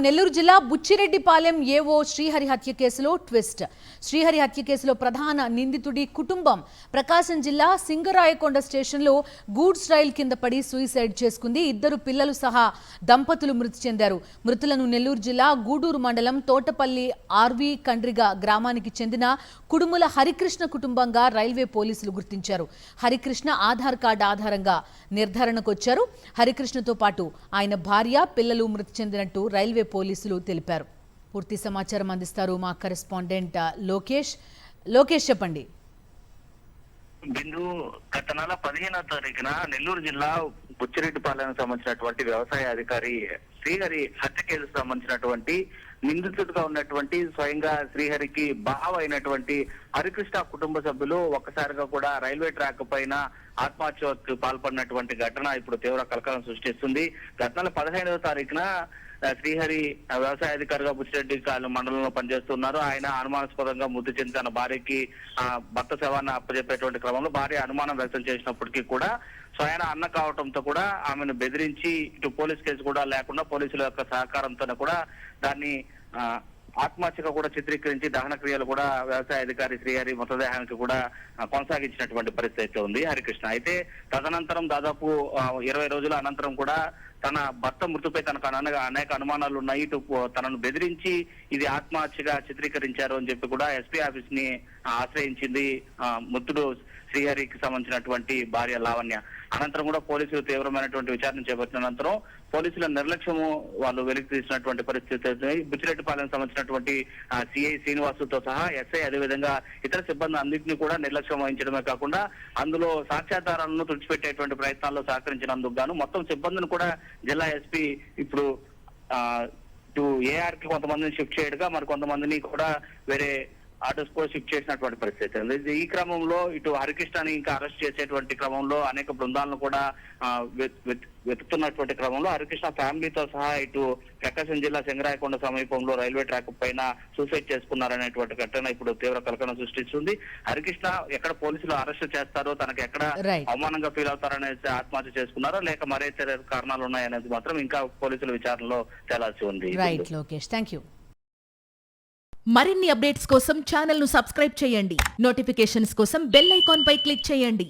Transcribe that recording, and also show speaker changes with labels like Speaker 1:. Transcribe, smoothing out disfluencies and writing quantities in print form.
Speaker 1: నెల్లూరు జిల్లా బుచ్చిరెడ్డిపాలెం ఏవో శ్రీహరి హత్య కేసులో ట్విస్ట్. శ్రీహరి హత్య కేసులో ప్రధాన నిందితుడి కుటుంబం ప్రకాశం జిల్లా సింగరాయకొండ స్టేషన్లో గూడ్స్ రైల్ కింద పడి సూసైడ్ చేసుకుంది. 2 పిల్లలు సహా దంపతులు మృతి చెందారు. మృతులను నెల్లూరు జిల్లా గూడూరు మండలం తోటపల్లి ఆర్వి కండ్రిగా గ్రామానికి చెందిన కుడుముల హరికృష్ణ కుటుంబంగా రైల్వే పోలీసులు గుర్తించారు. హరికృష్ణ ఆధార్ కార్డు ఆధారంగా నిర్ధారణకు వచ్చారు. హరికృష్ణతో పాటు ఆయన భార్య, పిల్లలు మృతి చెందినట్టు రైల్వే పోలీసులు తెలిపారు. పూర్తి సమాచారం అందిస్తారు మా కరెస్పాండెంట్ లోకేష్ చెప్పండి.
Speaker 2: బిందు గత నెల 15వ తారీఖున నెల్లూరు జిల్లా బుచ్చిరెడ్డిపాలెం సంబంధించినటువంటి వ్యవసాయ అధికారి శ్రీహరి హత్య కేసుకు సంబంధించినటువంటి నిందితుడిగా ఉన్నటువంటి స్వయంగా శ్రీహరికి బావ అయినటువంటి హరికృష్ణ కుటుంబ సభ్యులు ఒక్కసారిగా కూడా రైల్వే ట్రాక్ పైన ఆత్మహత్యకు పాల్పడినటువంటి ఘటన ఇప్పుడు తీవ్ర కలకలం సృష్టిస్తుంది. గత నెల 15వ తారీఖున శ్రీహరి వ్యవసాయ అధికారిగా బుచ్చిరెడ్డి మండలంలో పనిచేస్తున్నారు. ఆయన అనుమానాస్పదంగా మృతి చెంది తన భార్యకి భర్త శవాన్ని అప్పచెప్పేటువంటి క్రమంలో భార్య అనుమానం వ్యక్తం చేసినప్పటికీ కూడా స్వయాన అన్న కావడంతో కూడా ఆమెను బెదిరించి ఇటు పోలీస్ కేసు కూడా లేకుండా పోలీసుల యొక్క సహకారంతో కూడా దాన్ని ఆత్మహత్యగా కూడా చిత్రీకరించి దహన క్రియలు కూడా వ్యవసాయ అధికారి శ్రీహరి మృతదేహానికి కూడా కొనసాగించినటువంటి పరిస్థితి ఉంది హరికృష్ణ. అయితే తదనంతరం దాదాపు 20 రోజుల అనంతరం కూడా తన భర్త మృతిపై తనకు అనేక అనుమానాలు ఉన్నాయి. ఇటు తనను బెదిరించి ఇది ఆత్మహత్యగా చిత్రీకరించారు అని చెప్పి కూడా ఎస్పీ ఆఫీస్ ని ఆశ్రయించింది మృతుడు శ్రీహరికి సంబంధించినటువంటి భార్య లావణ్య. అనంతరం కూడా పోలీసులు తీవ్రమైనటువంటి విచారణ చేపట్టిన అనంతరం పోలీసుల నిర్లక్ష్యము వాళ్ళు వెలికి తీసినటువంటి పరిస్థితి. బుచ్చిరెడ్డిపాలెం సంబంధించినటువంటి సిఐ శ్రీనివాసుతో సహా ఎస్ఐ అదేవిధంగా ఇతర సిబ్బంది అన్నింటినీ కూడా నిర్లక్ష్యం వహించడమే కాకుండా అందులో సాక్ష్యాధారాలను తుడిచిపెట్టేటువంటి ప్రయత్నాల్లో సహకరించినందుకు గాను మొత్తం సిబ్బందిని కూడా జిల్లా ఎస్పీ ఇప్పుడు ఇటు ఏఆర్ కి కొంతమందిని షిఫ్ట్ చేయడగా మరి కొంతమందిని కూడా వేరే ఆర్డర్స్ కూడా షిఫ్ట్ చేసినటువంటి పరిస్థితి. ఈ క్రమంలో ఇటు హరికృష్ణని ఇంకా అరెస్ట్ చేసేటువంటి క్రమంలో అనేక బృందాలను కూడా వెతుకుతున్నటువంటి క్రమంలో హరికృష్ణ ఫ్యామిలీతో సహా ఇటు ప్రకాశం జిల్లా సింగరాయకొండ సమీపంలో రైల్వే ట్రాక్ పైన సూసైడ్ చేసుకున్నారనేటువంటి ఘటన ఇప్పుడు తీవ్ర కలకలం సృష్టిస్తుంది. హరికృష్ణ ఎక్కడ పోలీసులు అరెస్ట్ చేస్తారో, తనకు ఎక్కడ అవమానంగా ఫీల్ అవుతారనేది ఆత్మహత్య చేసుకున్నారో లేక మరే కారణాలు ఉన్నాయనేది మాత్రం ఇంకా పోలీసుల విచారణలో తేలాల్సి ఉంది.
Speaker 1: Right Lokesh, thank you.
Speaker 3: మరిన్ని అప్డేట్స్ కోసం ఛానల్ ను సబ్స్క్రైబ్ చేయండి. నోటిఫికేషన్స్ కోసం బెల్ ఐకాన్ పై క్లిక్ చేయండి.